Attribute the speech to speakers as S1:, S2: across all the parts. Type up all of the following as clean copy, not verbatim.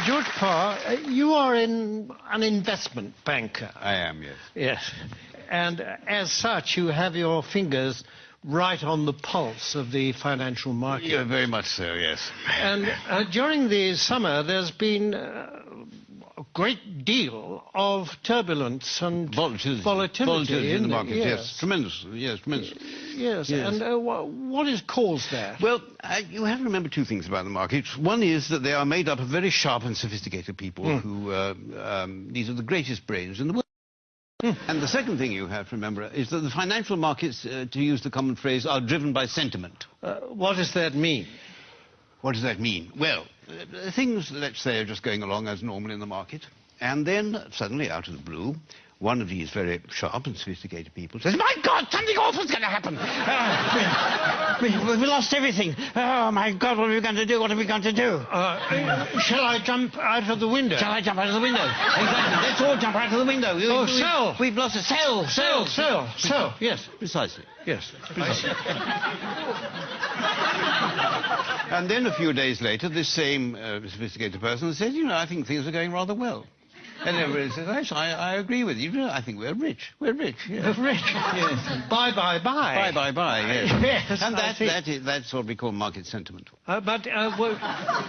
S1: George Parr, you are an investment banker.
S2: I am, yes.
S1: Yes. And as such, you have your fingers right on the pulse of the financial market.
S2: Yeah, very much so, yes.
S1: And during the summer, there's been a great deal of turbulence and volatility
S2: in the market,
S1: yes.
S2: yes. Tremendous, yes, tremendous.
S1: Yes, and what is caused that?
S2: Well, you have to remember two things about the market. One is that they are made up of very sharp and sophisticated people who, these are the greatest brains in the world. And the second thing you have to remember is that the financial markets, to use the common phrase, are driven by sentiment.
S1: What does that mean?
S2: What does that mean? Well, things, let's say, are just going along as normal in the market, and then suddenly, out of the blue, one of these very sharp and sophisticated people says, "My God, something awful's going to happen! We've lost everything! Oh, my God, what are we going to do? What are we going to do?"
S1: Shall I jump out of the window?
S2: Shall I jump out of the window? Exactly. Let's all jump out of the window.
S1: Sell!
S2: We've lost a sell!
S1: Yes.
S2: Precisely.
S1: Yes.
S2: Precisely. And then a few days later, this same sophisticated person says, "You know, I think things are going rather well." And everybody says, "Yes, I agree with you. I think we're rich. We're rich. Yes.
S1: Rich.
S2: Yes.
S1: Bye.
S2: Yes.
S1: Yes.
S2: And that's what we call market sentiment.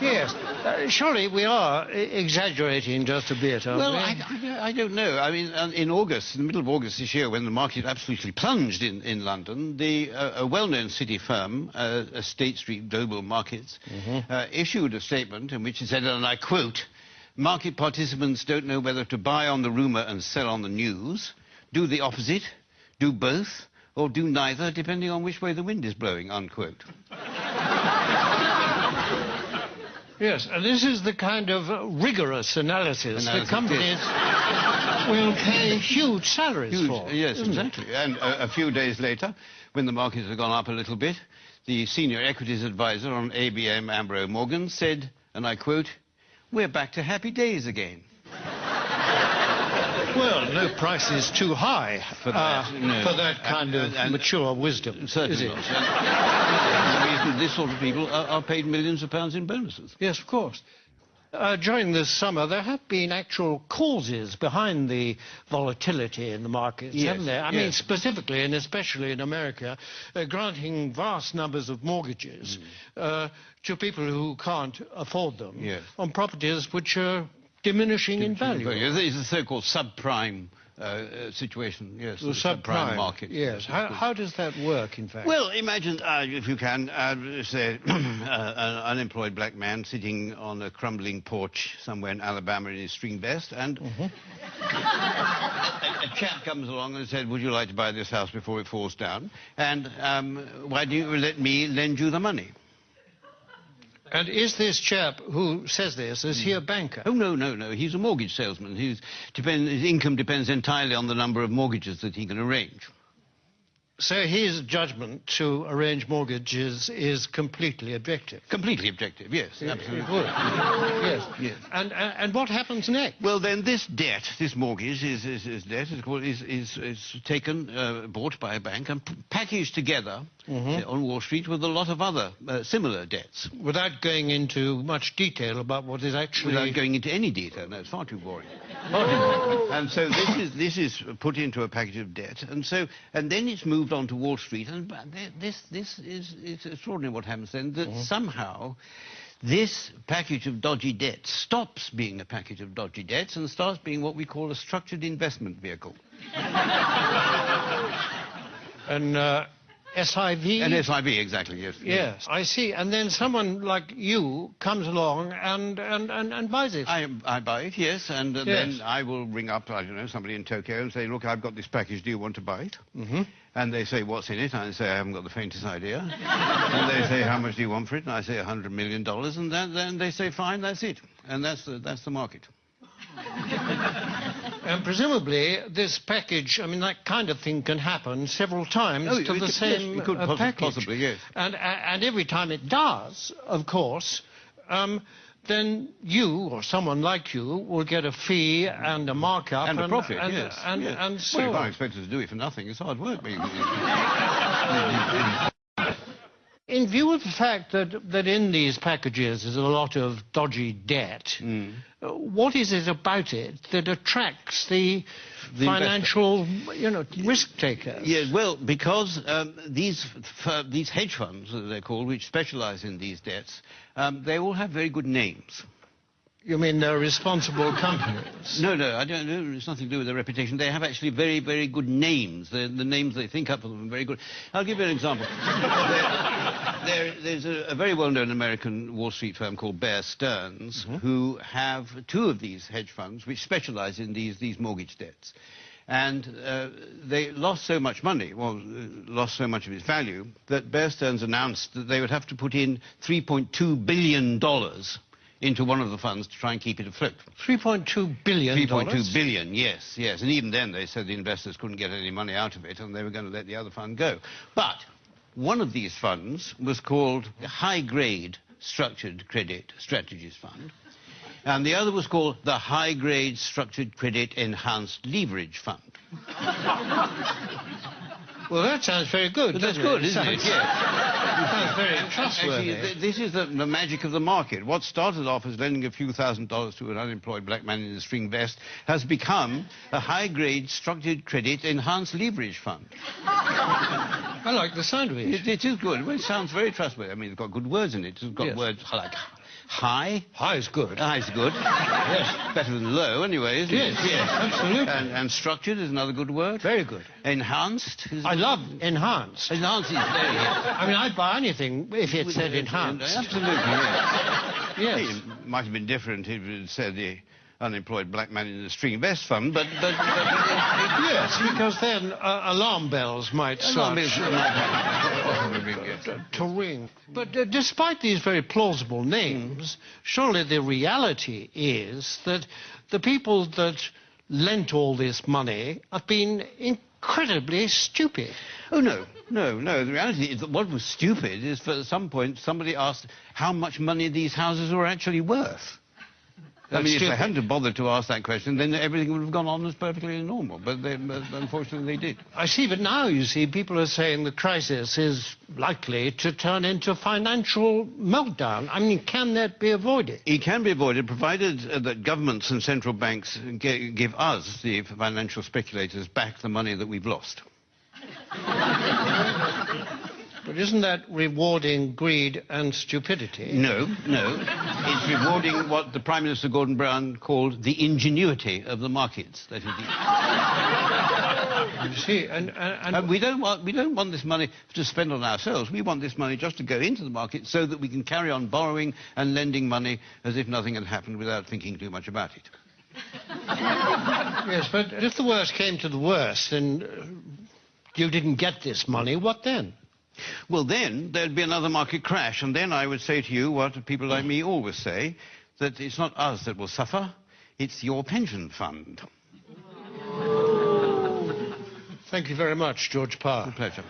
S1: Yes. Surely we are exaggerating just a bit, aren't
S2: Well,
S1: we?
S2: I don't know. I mean, in August, in the middle of August this year, when the market absolutely plunged in London, a well-known city firm, State Street Global Markets, issued a statement in which it said, and I quote, "Market participants don't know whether to buy on the rumour and sell on the news, do the opposite, do both, or do neither, depending on which way the wind is blowing," unquote.
S1: Yes, and this is the kind of rigorous analysis that companies will pay huge salaries for.
S2: Yes, exactly. And a few days later, when the markets had gone up a little bit, the senior equities advisor on ABM Ambrose Morgan said, and I quote, "We're back to happy days again."
S1: Well, no price is too high for that kind of mature wisdom,
S2: certainly
S1: is it?
S2: The reason this sort of people are paid millions of pounds in bonuses.
S1: Yes, of course. During this summer, there have been actual causes behind the volatility in the markets, haven't there? I mean, specifically and especially in America, granting vast numbers of mortgages to people who can't afford them on properties which are diminishing in value.
S2: It's the so-called subprime situation, yes. The subprime market.
S1: Yes. How does that work, in fact?
S2: Well, imagine, if you can, say, an unemployed black man sitting on a crumbling porch somewhere in Alabama in his string vest, and a chap comes along and said, "Would you like to buy this house before it falls down? And why do you let me lend you the money?"
S1: And is this chap who says this, is he a banker?
S2: Oh, no. He's a mortgage salesman. His income depends entirely on the number of mortgages that he can arrange.
S1: So his judgment to arrange mortgages is completely objective?
S2: Completely objective, yes, absolutely.
S1: It would. Yes. And what happens next?
S2: Well, then this debt, this mortgage, is taken, bought by a bank and packaged together on Wall Street with a lot of other similar debts.
S1: Without going into much detail about what is actually...
S2: Without going into any detail, no, it's far too boring. And so this is put into a package of debt, and then it's moved on to Wall Street, and it's extraordinary what happens then, that somehow this package of dodgy debts stops being a package of dodgy debts and starts being what we call a structured investment vehicle.
S1: And SIV?
S2: An SIV, exactly, yes.
S1: Yes, I see. And then someone like you comes along and buys it.
S2: I buy it, yes, and then I will ring up, I don't know, somebody in Tokyo and say, "Look, I've got this package, do you want to buy it?" And they say, "What's in it?" And I say, "I haven't got the faintest idea." And they say, "How much do you want for it?" And I say, $100 million, and then they say, "Fine, that's it." And that's the market.
S1: And presumably this package, I mean, that kind of thing can happen several times to the same package.
S2: Possibly, yes.
S1: And every time it does, of course, then you, or someone like you, will get a fee and a markup.
S2: And a profit, yes.
S1: And so
S2: well, if I'm expected to do it for nothing, it's hard work.
S1: In view of the fact that in these packages there's a lot of dodgy debt, what is it about it that attracts the financial, risk takers?
S2: Yeah, well, because these hedge funds, as they're called, which specialize in these debts, they all have very good names.
S1: You mean they're responsible companies?
S2: No, I don't know. It's nothing to do with their reputation. They have actually very, very good names. The names they think up for them are very good. I'll give you an example. There's a very well-known American Wall Street firm called Bear Stearns, who have two of these hedge funds which specialize in these mortgage debts. And they lost so much money, lost so much of its value, that Bear Stearns announced that they would have to put in $3.2 billion into one of the funds to try and keep it afloat.
S1: $3.2 billion?
S2: 3.2 billion, yes. And even then they said the investors couldn't get any money out of it and they were going to let the other fund go. But one of these funds was called the High Grade Structured Credit Strategies Fund, and the other was called the High Grade Structured Credit Enhanced Leverage Fund.
S1: Well, that sounds very good.
S2: That's good, isn't it? Yeah.
S1: It sounds very trustworthy.
S2: Actually, this is the magic of the market. What started off as lending a few $1,000s to an unemployed black man in a string vest has become a high-grade structured credit enhanced leverage fund.
S1: I like the sound of it.
S2: It is good. Well, it sounds very trustworthy. I mean, it's got good words in it. It's got words like high.
S1: High is good.
S2: High is good. Yes. Better than low, anyway, isn't it?
S1: Yes, absolutely.
S2: And structured is another good word.
S1: Very good.
S2: Enhanced.
S1: I love enhanced.
S2: Enhanced is very good.
S1: I mean, I'd buy anything if it said enhanced.
S2: Absolutely, yes.
S1: Yes.
S2: It might have been different if it said the unemployed black man in the string vest fund, but yes,
S1: because then alarm bells might start to ring. But despite these very plausible names, surely the reality is that the people that lent all this money have been incredibly stupid.
S2: Oh, no. The reality is that what was stupid is, for at some point, somebody asked how much money these houses were actually worth. I mean, if they hadn't bothered to ask that question, then everything would have gone on as perfectly normal. But unfortunately, they did.
S1: I see, but now, you see, people are saying the crisis is likely to turn into financial meltdown. I mean, can that be avoided?
S2: It can be avoided, provided that governments and central banks give us, the financial speculators, back the money that we've lost.
S1: But isn't that rewarding greed and stupidity?
S2: No. It's rewarding what the Prime Minister Gordon Brown called the ingenuity of the markets. That is.
S1: You see,
S2: and we don't want this money to spend on ourselves. We want this money just to go into the market so that we can carry on borrowing and lending money as if nothing had happened without thinking too much about it.
S1: Yes, but if the worst came to the worst and you didn't get this money, what then?
S2: Well, then there'd be another market crash, and then I would say to you what people like me always say, that it's not us that will suffer, it's your pension fund.
S1: Thank you very much, George Parr.
S2: A pleasure.